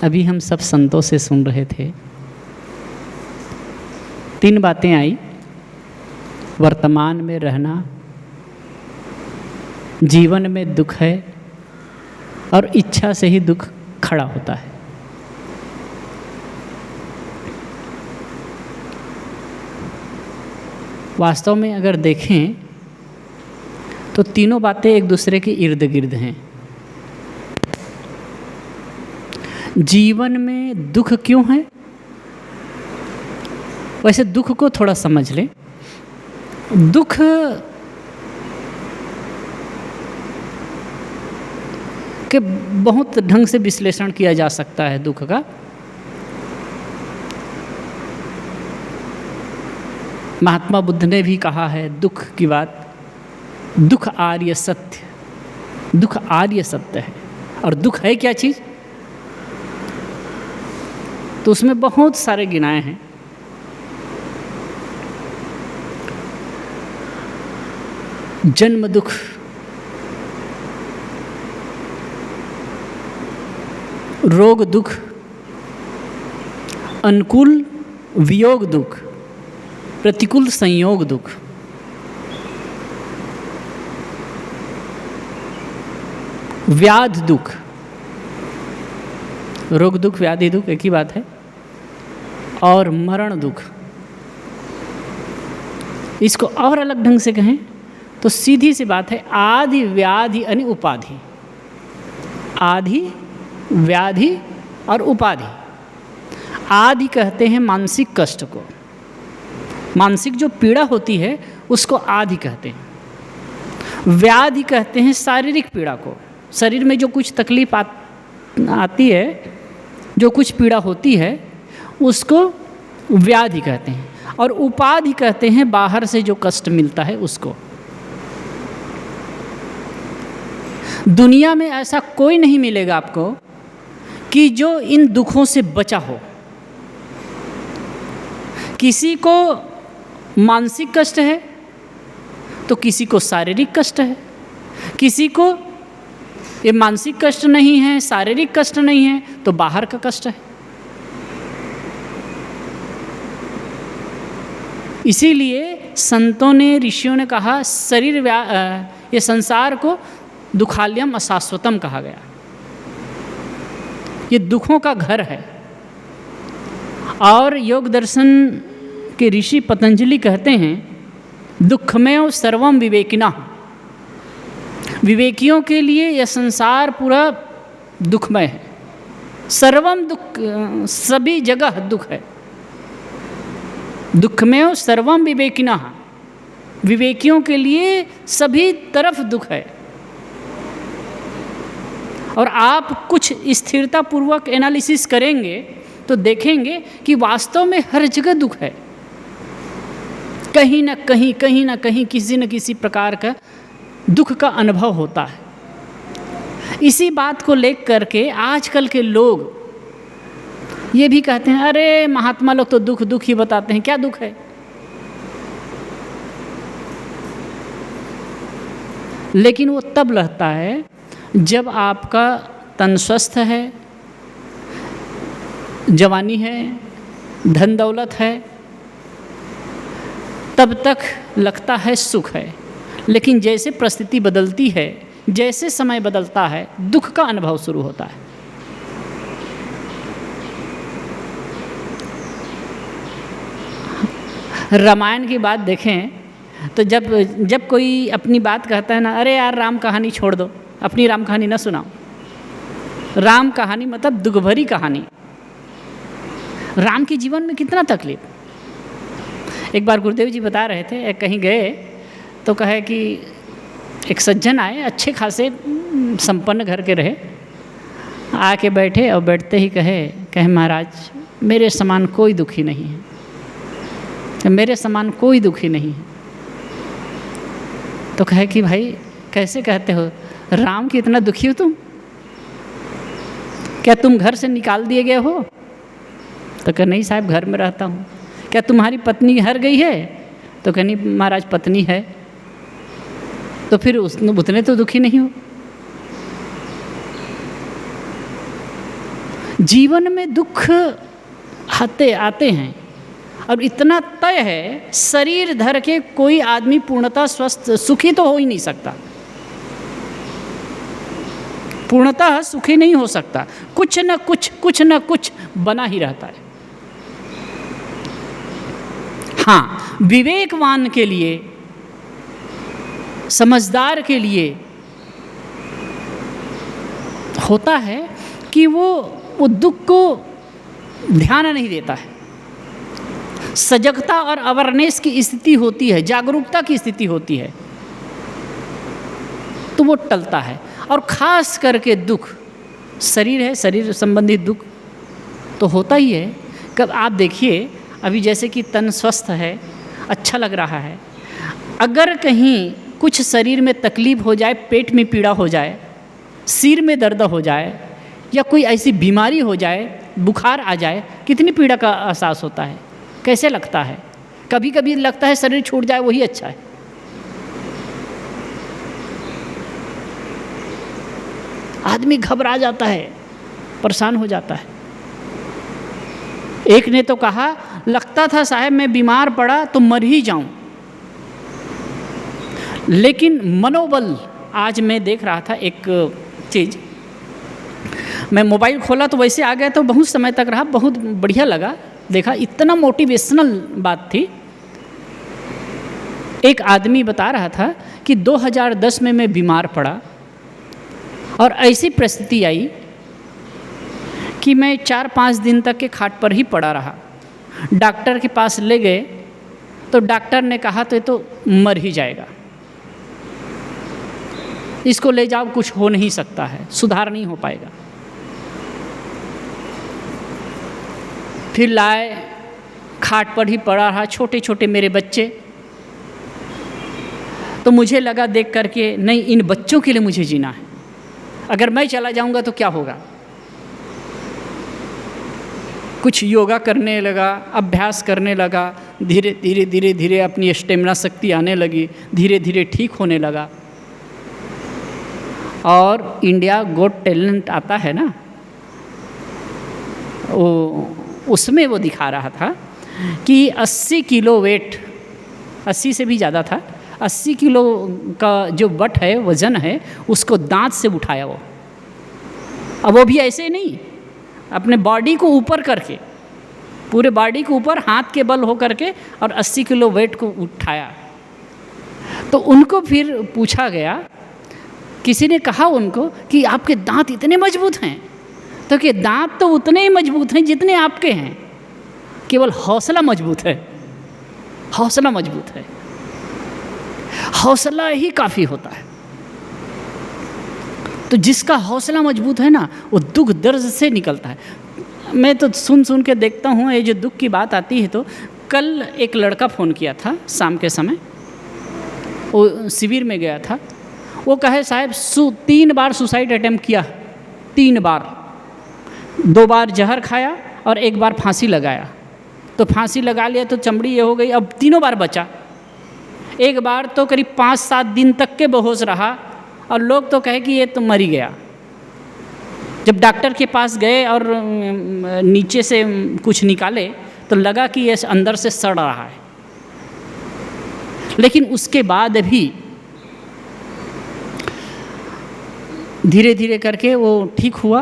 अभी हम सब संतों से सुन रहे थे, 3 बातें आई। वर्तमान में रहना, जीवन में दुख है और इच्छा से ही दुख खड़ा होता है। वास्तव में अगर देखें तो तीनों बातें एक दूसरे के इर्द गिर्द हैं। जीवन में दुख क्यों है? वैसे दुख को थोड़ा समझ लें। दुख के बहुत ढंग से विश्लेषण किया जा सकता है दुख का। महात्मा बुद्ध ने भी कहा है दुख की बात, दुख आर्य सत्य, दुख आर्य सत्य है। और दुख है क्या चीज़? तो उसमें बहुत सारे गिनाए हैं। जन्म दुख, रोग दुख, अनुकूल वियोग दुख, प्रतिकूल संयोग दुख। व्याध दुख, रोग दुख, व्याधि दुख एक ही बात है। और मरण दुख। इसको और अलग ढंग से कहें तो सीधी सी बात है, आदि व्याधि यानी उपाधि। आदि व्याधि और उपाधि। आदि कहते हैं मानसिक कष्ट को, मानसिक जो पीड़ा होती है उसको आदि कहते हैं। व्याधि कहते हैं शारीरिक पीड़ा को, शरीर में जो कुछ तकलीफ आती है, जो कुछ पीड़ा होती है उसको व्याधि कहते हैं। और उपाधि कहते हैं बाहर से जो कष्ट मिलता है उसको। दुनिया में ऐसा कोई नहीं मिलेगा आपको कि जो इन दुखों से बचा हो। किसी को मानसिक कष्ट है तो किसी को शारीरिक कष्ट है, किसी को ये मानसिक कष्ट नहीं है, शारीरिक कष्ट नहीं है तो बाहर का कष्ट है। इसीलिए संतों ने, ऋषियों ने कहा शरीर ये संसार को दुखालयम अशाश्वतम कहा गया। ये दुखों का घर है। और योग दर्शन के ऋषि पतंजलि कहते हैं दुखमेव सर्वम विवेकिना। विवेकियों के लिए यह संसार पूरा दुखमय है। सर्वम दुख, सभी जगह दुख है। दुखमेव सर्वम विवेकिना, विवेकियों के लिए सभी तरफ दुख है। और आप कुछ स्थिरता पूर्वक एनालिसिस करेंगे तो देखेंगे कि वास्तव में हर जगह दुख है। कहीं ना कहीं किसी न किसी प्रकार का दुख का अनुभव होता है। इसी बात को लेकर के आजकल के लोग ये भी कहते हैं अरे महात्मा लोग तो दुख दुख ही बताते हैं। क्या दुख है? लेकिन वो तब रहता है जब आपका तन स्वस्थ है, जवानी है, धन दौलत है, तब तक लगता है सुख है। लेकिन जैसे परिस्थिति बदलती है, जैसे समय बदलता है, दुख का अनुभव शुरू होता है। रामायण की बात देखें तो जब कोई अपनी बात कहता है ना, अरे यार राम कहानी छोड़ दो, अपनी राम कहानी न सुनाओ। राम कहानी मतलब दुख भरी कहानी। राम के जीवन में कितना तकलीफ। एक बार गुरुदेव जी बता रहे थे, कहीं गए तो कहे कि एक सज्जन आए, अच्छे खासे संपन्न घर के रहे, आके बैठे और बैठते ही कहे महाराज मेरे समान कोई दुखी नहीं है, मेरे समान कोई दुखी नहीं है। तो कहे कि भाई कैसे कहते हो, राम की इतना दुखी हो तुम? क्या तुम घर से निकाल दिए गए हो? तो कहे नहीं साहब घर में रहता हूँ। क्या तुम्हारी पत्नी हर गई है? तो कहे नहीं महाराज पत्नी है। तो फिर उतने तो दुखी नहीं हो। जीवन में दुख आते आते हैं, और इतना तय है, शरीर धर के कोई आदमी पूर्णतः स्वस्थ सुखी तो हो ही नहीं सकता, पूर्णतः सुखी नहीं हो सकता, कुछ न कुछ बना ही रहता है। हाँ, विवेकवान के लिए, समझदार के लिए होता है कि वो दुख को ध्यान नहीं देता है, सजगता और अवेयरनेस की स्थिति होती है, जागरूकता की स्थिति होती है, तो वो टलता है। और ख़ास करके दुख, शरीर है, शरीर संबंधित दुख तो होता ही है। कब आप देखिए, अभी जैसे कि तन स्वस्थ है, अच्छा लग रहा है, अगर कहीं कुछ शरीर में तकलीफ हो जाए, पेट में पीड़ा हो जाए, सिर में दर्द हो जाए, या कोई ऐसी बीमारी हो जाए, बुखार आ जाए, कितनी पीड़ा का एहसास होता है, कैसे लगता है। कभी कभी लगता है शरीर छूट जाए वही अच्छा है। आदमी घबरा जाता है, परेशान हो जाता है। एक ने तो कहा, लगता था साहब मैं बीमार पड़ा तो मर ही जाऊं, लेकिन मनोबल, आज मैं देख रहा था एक चीज़, मैं मोबाइल खोला तो वैसे आ गया, तो बहुत समय तक रहा, बहुत बढ़िया लगा, देखा इतना मोटिवेशनल बात थी। एक आदमी बता रहा था कि 2010 में मैं बीमार पड़ा और ऐसी परिस्थिति आई कि मैं 4-5 दिन तक के खाट पर ही पड़ा रहा। डॉक्टर के पास ले गए तो डॉक्टर ने कहा तो ये तो मर ही जाएगा, इसको ले जाओ, कुछ हो नहीं सकता है, सुधार नहीं हो पाएगा। फिर लाए, खाट पर ही पड़ा रहा, छोटे छोटे मेरे बच्चे, तो मुझे लगा देख करके, नहीं, इन बच्चों के लिए मुझे जीना है, अगर मैं चला जाऊंगा तो क्या होगा। कुछ योगा करने लगा, अभ्यास करने लगा, धीरे धीरे धीरे धीरे अपनी स्टेमिना शक्ति आने लगी, धीरे धीरे ठीक होने लगा। और इंडिया गॉट टैलेंट आता है ना, उसमें वो दिखा रहा था कि 80 किलो वेट, 80 से भी ज़्यादा था, 80 किलो का जो बट है, वज़न है, उसको दांत से उठाया वो। अब वो भी ऐसे नहीं, अपने बॉडी को ऊपर करके, पूरे बॉडी को ऊपर हाथ के बल हो करके, और 80 किलो वेट को उठाया। तो उनको फिर पूछा गया, किसी ने कहा उनको कि आपके दांत इतने मजबूत हैं, तो कि दांत तो उतने ही मजबूत हैं जितने आपके हैं, केवल हौसला मजबूत है, हौसला मजबूत है, हौसला ही काफ़ी होता है। तो जिसका हौसला मजबूत है ना, वो दुख दर्द से निकलता है। मैं तो सुन के देखता हूँ, ये जो दुख की बात आती है, तो कल एक लड़का फ़ोन किया था शाम के समय, वो शिविर में गया था, वो कहे साहब 3 बार सुसाइड अटेम्प्ट किया, 3 बार, 2 बार जहर खाया और 1 बार फांसी लगाया। तो फांसी लगा लिया तो चमड़ी ये हो गई, अब 3 बार बचा। एक बार तो करीब 5-7 दिन तक के बेहोश रहा, और लोग तो कहे कि ये तो मर ही गया। जब डॉक्टर के पास गए और नीचे से कुछ निकाले तो लगा कि ये अंदर से सड़ रहा है, लेकिन उसके बाद भी धीरे धीरे करके वो ठीक हुआ।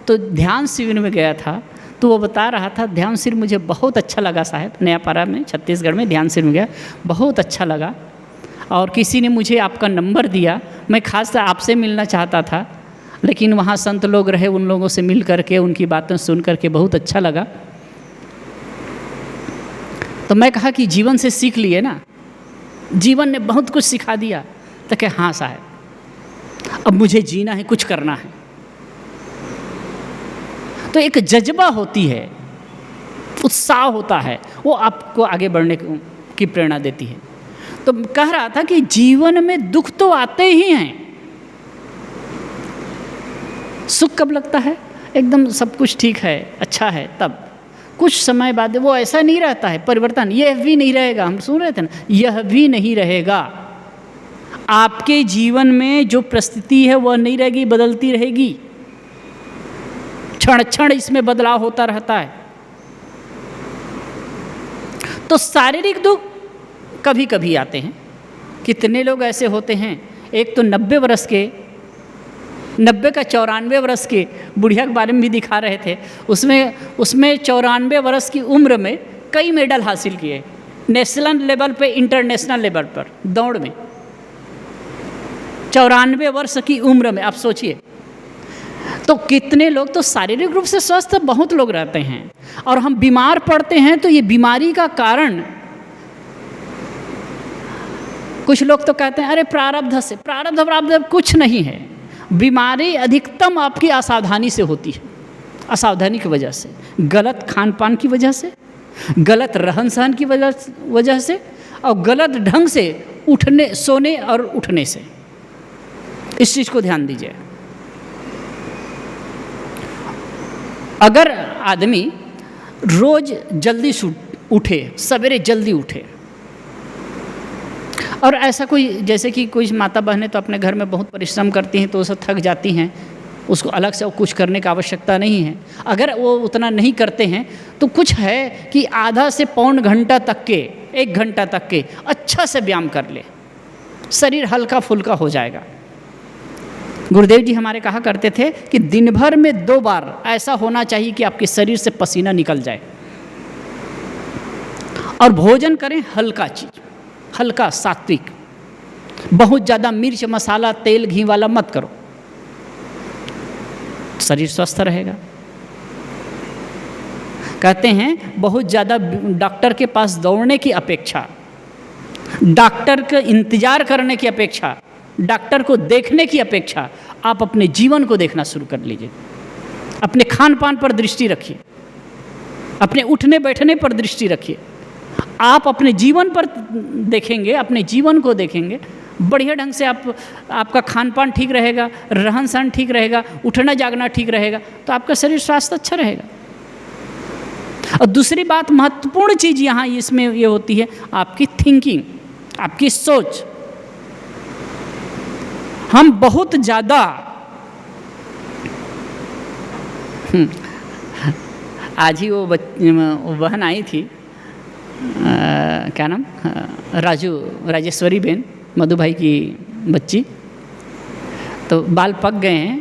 तो ध्यान शिविर में गया था, तो वो बता रहा था, ध्यान शिविर मुझे बहुत अच्छा लगा साहब, नयापारा में, छत्तीसगढ़ में ध्यान शिविर में गया, बहुत अच्छा लगा, और किसी ने मुझे आपका नंबर दिया, मैं खासकर आपसे मिलना चाहता था, लेकिन वहाँ संत लोग रहे, उन लोगों से मिल करके, उनकी बातें सुन करके बहुत अच्छा लगा। तो मैं कहा कि जीवन से सीख लिए ना, जीवन ने बहुत कुछ सिखा दिया। तो क्या, हाँ साहब, अब मुझे जीना है, कुछ करना है। तो एक जज्बा होती है, उत्साह होता है, वो आपको आगे बढ़ने की प्रेरणा देती है। तो कह रहा था कि जीवन में दुख तो आते ही हैं, सुख कब लगता है, एकदम सब कुछ ठीक है, अच्छा है, तब कुछ समय बाद वो ऐसा नहीं रहता है, परिवर्तन यह भी नहीं रहेगा। हम सुन रहे थे ना, यह भी नहीं रहेगा। आपके जीवन में जो परिस्थिति है वह नहीं रहेगी, बदलती रहेगी, क्षण क्षण इसमें बदलाव होता रहता है। तो शारीरिक दुख कभी कभी आते हैं। कितने लोग ऐसे होते हैं, एक तो 90 वर्ष के, 90 का 94 वर्ष के बुढ़िया के बारे में भी दिखा रहे थे। उसमें 94 वर्ष की उम्र में कई मेडल हासिल किए, नेशनल लेवल पे, इंटरनेशनल लेवल पर दौड़ में। 94 वर्ष की उम्र में, आप सोचिए। तो कितने लोग तो शारीरिक रूप से स्वस्थ बहुत लोग रहते हैं, और हम बीमार पड़ते हैं तो ये बीमारी का कारण, कुछ लोग तो कहते हैं अरे प्रारब्ध से, प्रारब्ध कुछ नहीं है। बीमारी अधिकतम आपकी असावधानी से होती है, असावधानी की वजह से, गलत खान पान की वजह से, गलत रहन सहन की वजह से, और गलत ढंग से उठने, सोने और उठने से। इस चीज़ को ध्यान दीजिए। अगर आदमी रोज जल्दी उठे, सवेरे जल्दी उठे, और ऐसा कोई, जैसे कि कुछ माता बहनें तो अपने घर में बहुत परिश्रम करती हैं तो वो सब थक जाती हैं, उसको अलग से कुछ करने की आवश्यकता नहीं है। अगर वो उतना नहीं करते हैं तो कुछ है कि आधा से पौन घंटा तक के, 1 घंटा तक के अच्छा से व्यायाम कर ले, शरीर हल्का फुल्का हो जाएगा। गुरुदेव जी हमारे कहा करते थे कि दिन भर में 2 बार ऐसा होना चाहिए कि आपके शरीर से पसीना निकल जाए, और भोजन करें हल्का चीज, हल्का सात्विक, बहुत ज़्यादा मिर्च मसाला तेल घी वाला मत करो, शरीर स्वस्थ रहेगा। कहते हैं बहुत ज़्यादा डॉक्टर के पास दौड़ने की अपेक्षा, डॉक्टर का इंतजार करने की अपेक्षा, डॉक्टर को देखने की अपेक्षा आप अपने जीवन को देखना शुरू कर लीजिए। अपने खान पान पर दृष्टि रखिए, अपने उठने बैठने पर दृष्टि रखिए। आप अपने जीवन पर देखेंगे, अपने जीवन को देखेंगे, बढ़िया ढंग से आपका खान पान ठीक रहेगा, रहन सहन ठीक रहेगा, उठना जागना ठीक रहेगा, तो आपका शरीर स्वास्थ्य अच्छा रहेगा। और दूसरी बात, महत्वपूर्ण चीज़ यहाँ इसमें ये होती है आपकी थिंकिंग, आपकी सोच। हम बहुत ज़्यादा आज ही वो बहन आई थी, क्या नाम, राजेश्वरी बेन, मधु भाई की बच्ची, तो बाल पक गए हैं।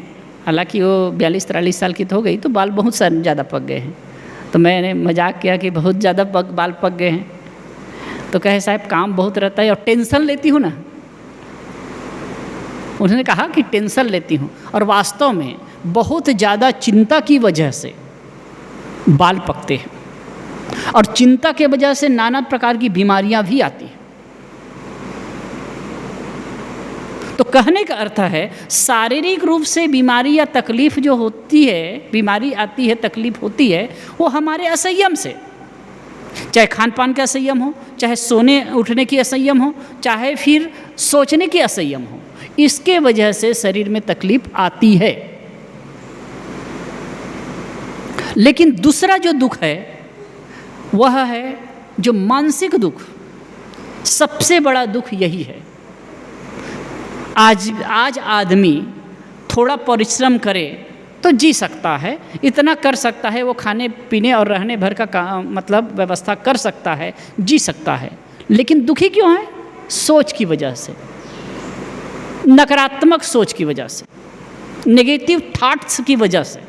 हालांकि वो 42-43 साल की तो हो गई, तो बाल बहुत ज़्यादा पक गए हैं। तो मैंने मजाक किया कि बहुत ज़्यादा बाल पक गए हैं, तो कहे साहब काम बहुत रहता है और टेंशन लेती हूँ ना। उन्होंने कहा कि टेंशन लेती हूँ, और वास्तव में बहुत ज़्यादा चिंता की वजह से बाल पकते हैं, और चिंता के वजह से नाना प्रकार की बीमारियां भी आती हैं। तो कहने का अर्थ है शारीरिक रूप से बीमारी या तकलीफ जो होती है, बीमारी आती है, तकलीफ होती है, वो हमारे असंयम से, चाहे खान पान का असंयम हो, चाहे सोने उठने की असंयम हो, चाहे फिर सोचने की असंयम हो, इसके वजह से शरीर में तकलीफ आती है। लेकिन दूसरा जो दुख है वह है जो मानसिक दुख। सबसे बड़ा दुख यही है। आज आदमी थोड़ा परिश्रम करे तो जी सकता है, इतना कर सकता है, वो खाने पीने और रहने भर का मतलब व्यवस्था कर सकता है, जी सकता है। लेकिन दुखी क्यों है? सोच की वजह से, नकारात्मक सोच की वजह से, नेगेटिव थॉट्स की वजह से।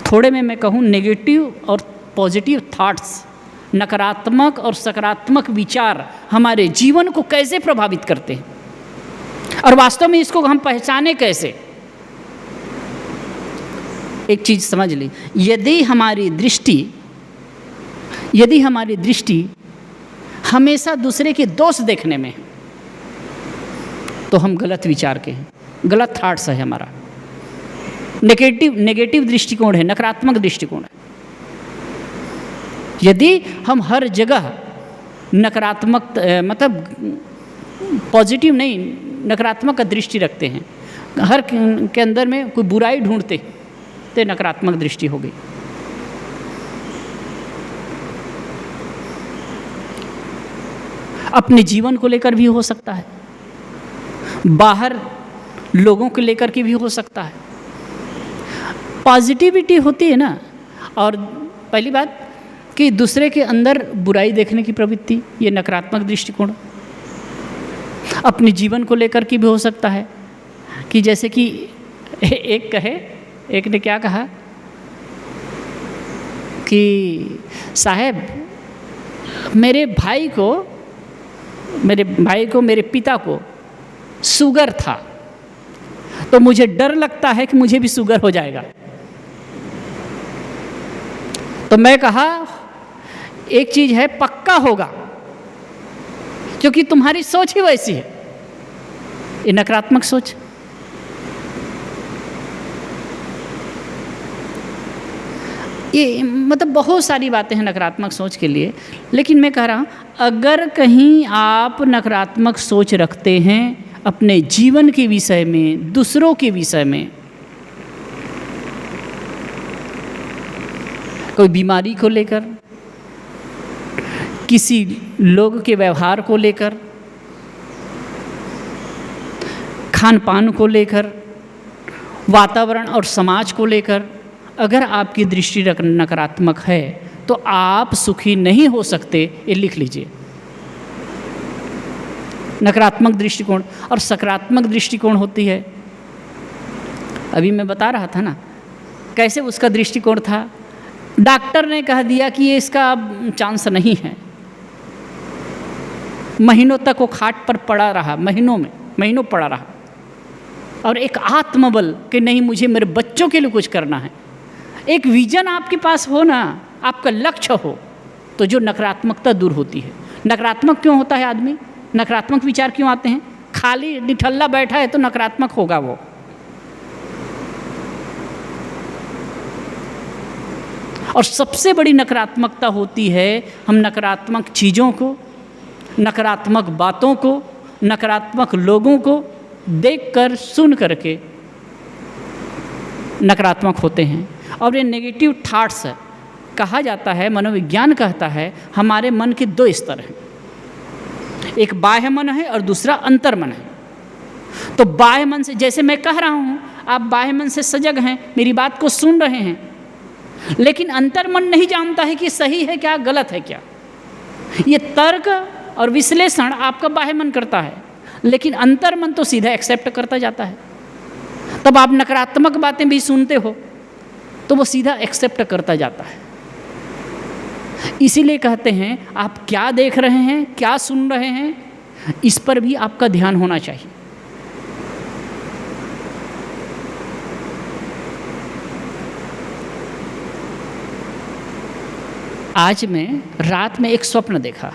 थोड़े में मैं कहूँ, नेगेटिव और पॉजिटिव थॉट्स, नकारात्मक और सकारात्मक विचार हमारे जीवन को कैसे प्रभावित करते हैं, और वास्तव में इसको हम पहचाने कैसे। एक चीज़ समझ ली, यदि हमारी दृष्टि हमेशा दूसरे के दोष देखने में है, तो हम गलत विचार के हैं, गलत थॉट्स है हमारा, नेगेटिव दृष्टिकोण है, नकारात्मक दृष्टिकोण है। यदि हम हर जगह नकारात्मक मतलब पॉजिटिव नहीं, नकारात्मक का दृष्टि रखते हैं, हर के अंदर में कोई बुराई ढूंढते, तो नकारात्मक दृष्टि हो गई। अपने जीवन को लेकर भी हो सकता है, बाहर लोगों को लेकर के भी हो सकता है। पॉजिटिविटी होती है ना। और पहली बात कि दूसरे के अंदर बुराई देखने की प्रवृत्ति, ये नकारात्मक दृष्टिकोण। अपने जीवन को लेकर के भी हो सकता है कि जैसे कि एक ने क्या कहा कि साहब मेरे भाई को मेरे पिता को शुगर था, तो मुझे डर लगता है कि मुझे भी शुगर हो जाएगा। तो मैं कहा एक चीज़ है, पक्का होगा, क्योंकि तुम्हारी सोच ही वैसी है। ये नकारात्मक सोच। ये मतलब बहुत सारी बातें हैं नकारात्मक सोच के लिए। लेकिन मैं कह रहा हूँ, अगर कहीं आप नकारात्मक सोच रखते हैं अपने जीवन के विषय में, दूसरों के विषय में, कोई बीमारी को लेकर, किसी लोग के व्यवहार को लेकर, खान पान को लेकर, वातावरण और समाज को लेकर, अगर आपकी दृष्टि नकारात्मक है तो आप सुखी नहीं हो सकते। ये लिख लीजिए। नकारात्मक दृष्टिकोण और सकारात्मक दृष्टिकोण होती है। अभी मैं बता रहा था ना कैसे उसका दृष्टिकोण था। डॉक्टर ने कह दिया कि ये इसका चांस नहीं है। महीनों तक वो खाट पर पड़ा रहा, महीनों पड़ा रहा, और एक आत्मबल कि नहीं, मुझे मेरे बच्चों के लिए कुछ करना है। एक विजन आपके पास हो ना, आपका लक्ष्य हो, तो जो नकारात्मकता दूर होती है। नकारात्मक क्यों होता है आदमी? नकारात्मक विचार क्यों आते हैं? खाली निठल्ला बैठा है तो नकारात्मक होगा वो। और सबसे बड़ी नकारात्मकता होती है, हम नकारात्मक चीज़ों को, नकारात्मक बातों को, नकारात्मक लोगों को देखकर सुन करके नकारात्मक होते हैं। और ये नेगेटिव थॉट्स कहा जाता है, मनोविज्ञान कहता है, हमारे मन के दो स्तर हैं। एक बाह्य मन है और दूसरा अंतर मन है। तो बाह्य मन से, जैसे मैं कह रहा हूँ, आप बाह्य मन से सजग हैं, मेरी बात को सुन रहे हैं, लेकिन अंतर मन नहीं जानता है कि सही है क्या, गलत है क्या। ये तर्क और विश्लेषण आपका बाह्य मन करता है, लेकिन अंतर मन तो सीधा एक्सेप्ट करता जाता है। तब आप नकारात्मक बातें भी सुनते हो तो वो सीधा एक्सेप्ट करता जाता है। इसीलिए कहते हैं आप क्या देख रहे हैं, क्या सुन रहे हैं, इस पर भी आपका ध्यान होना चाहिए। आज मैं रात में एक स्वप्न देखा।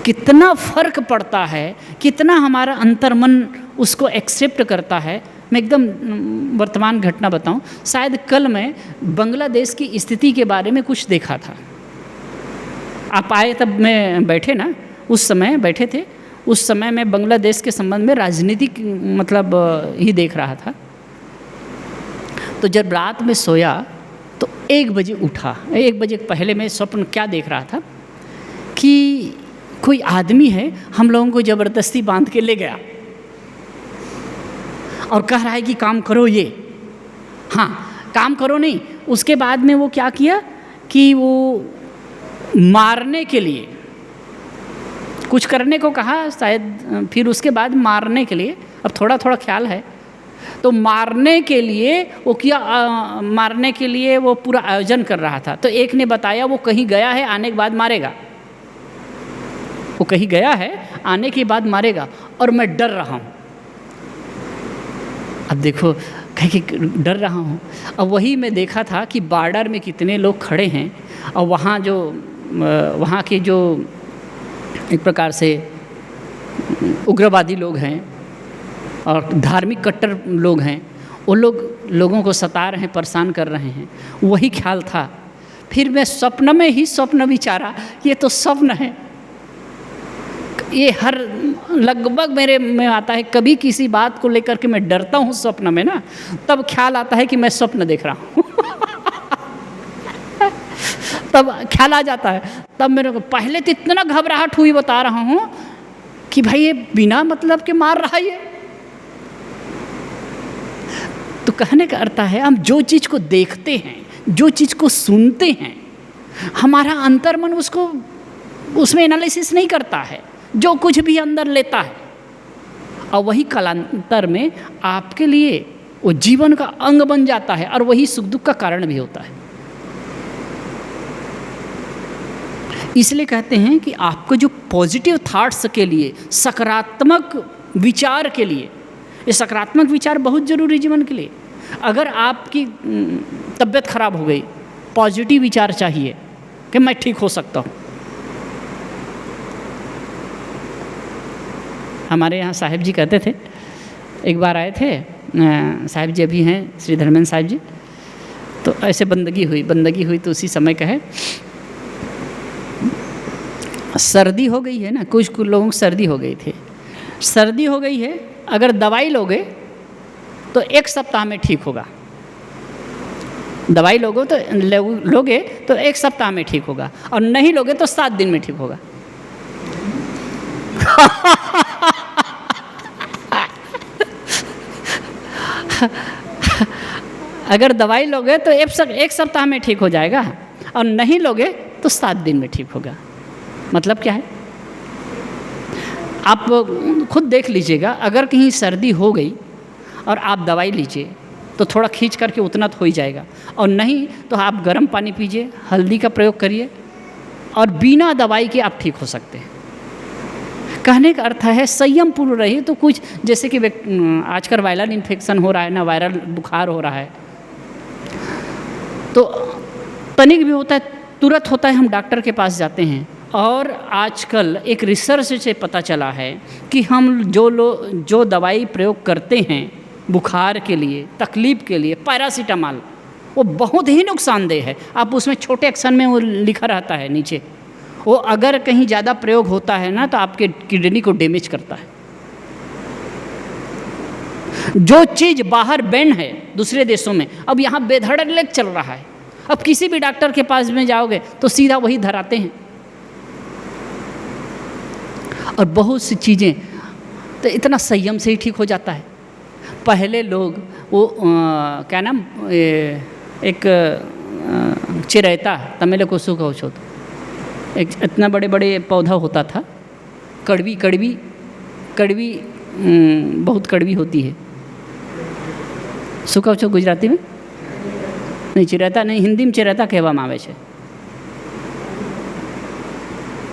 कितना फर्क पड़ता है, कितना हमारा अंतर्मन उसको एक्सेप्ट करता है। मैं एकदम वर्तमान घटना बताऊं। शायद कल मैं बांग्लादेश की स्थिति के बारे में कुछ देखा था। आप आए तब मैं बैठे ना, उस समय बैठे थे, उस समय मैं बांग्लादेश के संबंध में राजनीतिक मतलब ही देख रहा था। तो जब रात में सोया तो 1 बजे उठा। 1 बजे पहले मैं स्वप्न क्या देख रहा था कि कोई आदमी है, हम लोगों को ज़बरदस्ती बांध के ले गया और कह रहा है कि काम करो ये। हाँ, काम करो नहीं, उसके बाद में वो क्या किया कि वो मारने के लिए कुछ करने को कहा शायद, फिर उसके बाद मारने के लिए, अब थोड़ा थोड़ा ख्याल है, तो मारने के लिए वो किया, मारने के लिए वो पूरा आयोजन कर रहा था। तो एक ने बताया वो कहीं गया है, आने के बाद मारेगा। वो कहीं गया है, आने के बाद मारेगा, और मैं डर रहा हूँ। अब देखो कहीं कि डर रहा हूँ। अब वही मैं देखा था कि बॉर्डर में कितने लोग खड़े हैं, और वहाँ के जो एक प्रकार से उग्रवादी लोग हैं और धार्मिक कट्टर लोग हैं, वो लोगों को सता रहे हैं, परेशान कर रहे हैं। वही ख्याल था। फिर मैं स्वप्न में ही स्वप्न विचारा, ये तो स्वप्न है। ये हर लगभग मेरे में आता है। कभी किसी बात को लेकर के मैं डरता हूँ स्वप्न में ना, तब ख्याल आता है कि मैं स्वप्न देख रहा हूँ। तब ख्याल आ जाता है। तब मेरे को पहले तो इतना घबराहट हुई, बता रहा हूँ, कि भाई ये बिना मतलब के मार रहा है ये। तो कहने का अर्थ है हम जो चीज़ को देखते हैं, जो चीज़ को सुनते हैं, हमारा अंतर्मन उसमें एनालिसिस नहीं करता है, जो कुछ भी अंदर लेता है, और वही कालांतर में आपके लिए वो जीवन का अंग बन जाता है और वही सुख दुख का कारण भी होता है। इसलिए कहते हैं कि आपको जो पॉजिटिव थॉट्स के लिए, सकारात्मक विचार के लिए, ये सकारात्मक विचार बहुत ज़रूरी जीवन के लिए। अगर आपकी तबीयत खराब हो गई, पॉजिटिव विचार चाहिए कि मैं ठीक हो सकता हूँ। हमारे यहाँ साहिब जी कहते थे, एक बार आए थे साहिब जी अभी हैं श्री धर्मेंद्र साहिब जी, तो ऐसे बंदगी हुई तो उसी समय कहे सर्दी हो गई है ना, कुछ लोगों को सर्दी हो गई थी, सर्दी हो गई है, अगर दवाई लोगे तो 1 सप्ताह में ठीक होगा, दवाई लोगे तो 1 सप्ताह में ठीक होगा, और नहीं लोगे तो 7 दिन में ठीक होगा। अगर दवाई लोगे तो 1 सप्ताह में ठीक हो जाएगा, और नहीं लोगे तो 7 दिन में ठीक होगा। मतलब क्या है, आप खुद देख लीजिएगा, अगर कहीं सर्दी हो गई और आप दवाई लीजिए तो थोड़ा खींच करके उतना तो हो ही जाएगा, और नहीं तो आप गर्म पानी पीजिए, हल्दी का प्रयोग करिए, और बिना दवाई के आप ठीक हो सकते हैं। कहने का अर्थ है संयम पूर्ण रहिए। तो कुछ जैसे कि आजकल वायरल इन्फेक्शन हो रहा है ना, वायरल बुखार हो रहा है, तो तनिक भी होता है तुरंत होता है, हम डॉक्टर के पास जाते हैं। और आजकल एक रिसर्च से पता चला है कि हम जो दवाई प्रयोग करते हैं बुखार के लिए, तकलीफ़ के लिए, पैरासीटामॉल, वो बहुत ही नुकसानदेह है। आप उसमें छोटे अक्षर में वो लिखा रहता है नीचे, वो अगर कहीं ज़्यादा प्रयोग होता है ना तो आपके किडनी को डैमेज करता है। जो चीज़ बाहर बैन है दूसरे देशों में, अब यहाँ बेधड़क चल रहा है। अब किसी भी डॉक्टर के पास में जाओगे तो सीधा वही धराते हैं, और बहुत सी चीज़ें तो इतना संयम से ही ठीक हो जाता है। पहले लोग वो क्या नाम, एक चिरैता तमिल को सुख औषध, एक इतना बड़े बड़े पौधा होता था, कड़वी बहुत कड़वी होती है। सुख औषध गुजराती में नहीं, चिरैता नहीं, हिंदी में चिरैता कहेવામાં આવે છે।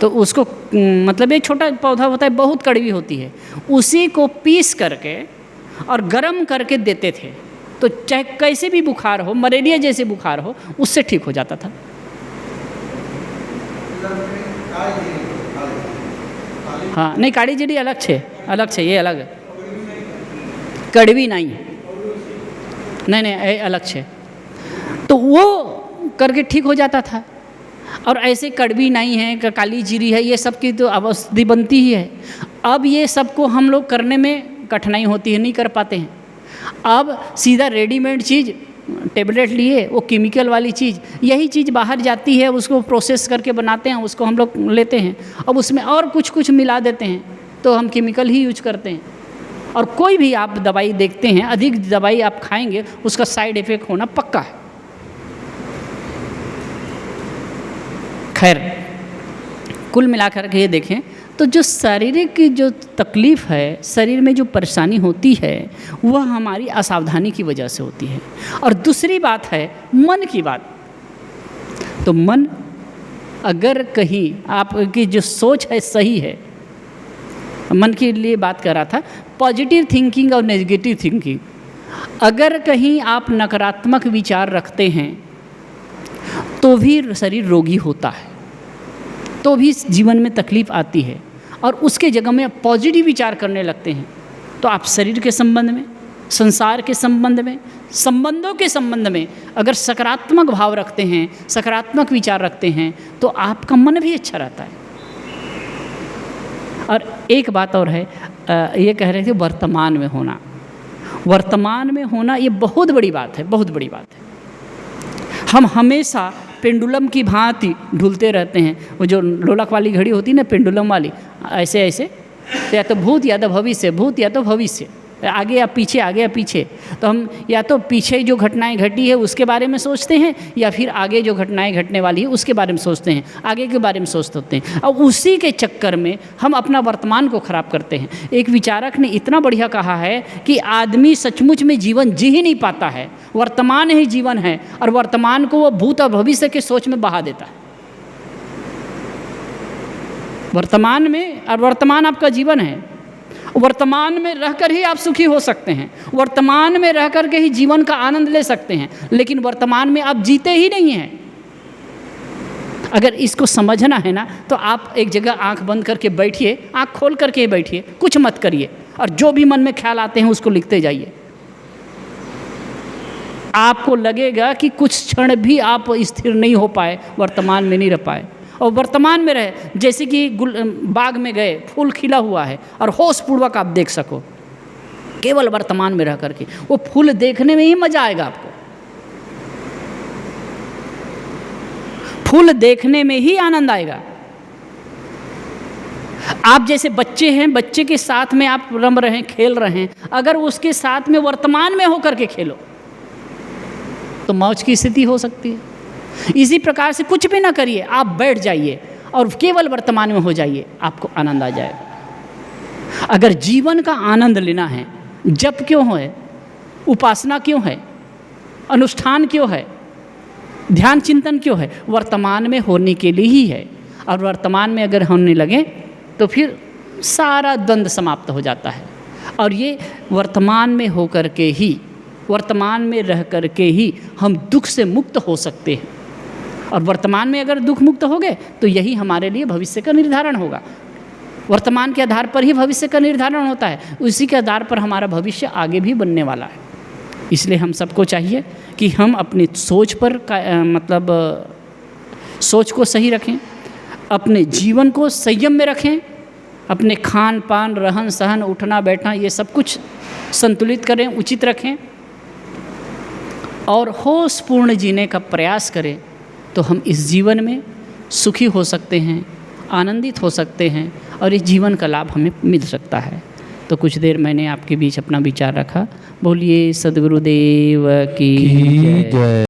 तो उसको मतलब एक छोटा पौधा होता है, बहुत कड़वी होती है, उसी को पीस करके और गर्म करके देते थे, तो चाहे कैसे भी बुखार हो, मलेरिया जैसे बुखार हो, उससे ठीक हो जाता था। हाँ नहीं, काली जीरी अलग छे, ये अलग है, कड़वी नहीं, ये अलग छे। तो वो करके ठीक हो जाता था। और ऐसे कड़वी नहीं है, काली जीरी है, ये सब की तो औषधि बनती ही है। अब ये सबको हम लोग करने में कठिनाई होती है, नहीं कर पाते हैं। अब सीधा रेडीमेड चीज़ टेबलेट लिए, वो केमिकल वाली चीज़, यही चीज़ बाहर जाती है, उसको प्रोसेस करके बनाते हैं, उसको हम लोग लेते हैं, अब उसमें और कुछ मिला देते हैं, तो हम केमिकल ही यूज करते हैं। और कोई भी आप दवाई देखते हैं, अधिक दवाई आप खाएंगे उसका साइड इफ़ेक्ट होना पक्का है। खैर कुल मिलाकर के ये देखें तो जो शारीरिक की जो तकलीफ़ है, शरीर में जो परेशानी होती है, वह हमारी असावधानी की वजह से होती है। और दूसरी बात है मन की बात। तो मन अगर कहीं आपकी जो सोच है सही है, मन के लिए बात कर रहा था, पॉजिटिव थिंकिंग और नेगेटिव थिंकिंग, अगर कहीं आप नकारात्मक विचार रखते हैं तो भी शरीर रोगी होता है, तो भी जीवन में तकलीफ़ आती है। और उसके जगह में पॉजिटिव विचार करने लगते हैं तो आप शरीर के संबंध में, संसार के संबंध में, संबंधों के संबंध में अगर सकारात्मक भाव रखते हैं, सकारात्मक विचार रखते हैं, तो आपका मन भी अच्छा रहता है। और एक बात और है, ये कह रहे थे वर्तमान में होना, वर्तमान में होना ये बहुत बड़ी बात है, बहुत बड़ी बात है। हम हमेशा पेंडुलम की भांति ढूलते रहते हैं। वो जो लोलक वाली घड़ी होती है ना, पेंडुलम वाली, ऐसे ऐसे, तो या तो भूत या तो भविष्य, भूत या तो भविष्य, आगे या पीछे, आगे या पीछे। तो हम या तो पीछे जो घटनाएं घटी है उसके बारे में सोचते हैं, या फिर आगे जो घटनाएं घटने वाली है उसके बारे में सोचते हैं, आगे के बारे में सोचते होते हैं। और उसी के चक्कर में हम अपना वर्तमान को खराब करते हैं। एक विचारक ने इतना बढ़िया कहा है कि आदमी सचमुच में जीवन जी ही नहीं पाता है, वर्तमान ही जीवन है, और वर्तमान को वो भूत और भविष्य के सोच में बहा देता है। वर्तमान में, और वर्तमान आपका जीवन है, वर्तमान में रहकर ही आप सुखी हो सकते हैं, वर्तमान में रहकर के ही जीवन का आनंद ले सकते हैं, लेकिन वर्तमान में आप जीते ही नहीं हैं। अगर इसको समझना है ना, तो आप एक जगह आंख बंद करके बैठिए, आंख खोल करके बैठिए, कुछ मत करिए, और जो भी मन में ख्याल आते हैं उसको लिखते जाइए। आपको लगेगा कि कुछ क्षण भी आप स्थिर नहीं हो पाए, वर्तमान में नहीं रह पाए, और वर्तमान में रहे। जैसे कि बाग में गए, फूल खिला हुआ है और होश पूर्वक आप देख सको, केवल वर्तमान में रह करके, वो फूल देखने में ही मजा आएगा आपको, फूल देखने में ही आनंद आएगा। आप जैसे बच्चे हैं, बच्चे के साथ में आप रम रहे हैं, खेल रहे हैं, अगर उसके साथ में वर्तमान में होकर के खेलो तो मौज की स्थिति हो सकती है। इसी प्रकार से कुछ भी ना करिए, आप बैठ जाइए और केवल वर्तमान में हो जाइए, आपको आनंद आ जाएगा। अगर जीवन का आनंद लेना है, जप क्यों है, उपासना क्यों है, अनुष्ठान क्यों है, ध्यान चिंतन क्यों है? वर्तमान में होने के लिए ही है। और वर्तमान में अगर होने लगे तो फिर सारा द्वंद समाप्त हो जाता है। और ये वर्तमान में होकर के ही, वर्तमान में रह कर के ही हम दुख से मुक्त हो सकते हैं। और वर्तमान में अगर दुख मुक्त हो गए तो यही हमारे लिए भविष्य का निर्धारण होगा। वर्तमान के आधार पर ही भविष्य का निर्धारण होता है, उसी के आधार पर हमारा भविष्य आगे भी बनने वाला है। इसलिए हम सबको चाहिए कि हम अपनी सोच पर सोच को सही रखें, अपने जीवन को संयम में रखें, अपने खान पान, रहन सहन, उठना बैठना, ये सब कुछ संतुलित करें, उचित रखें, और होशपूर्ण जीने का प्रयास करें। तो हम इस जीवन में सुखी हो सकते हैं, आनंदित हो सकते हैं, और इस जीवन का लाभ हमें मिल सकता है। तो कुछ देर मैंने आपके बीच अपना विचार रखा। बोलिए सद्गुरुदेव की जय।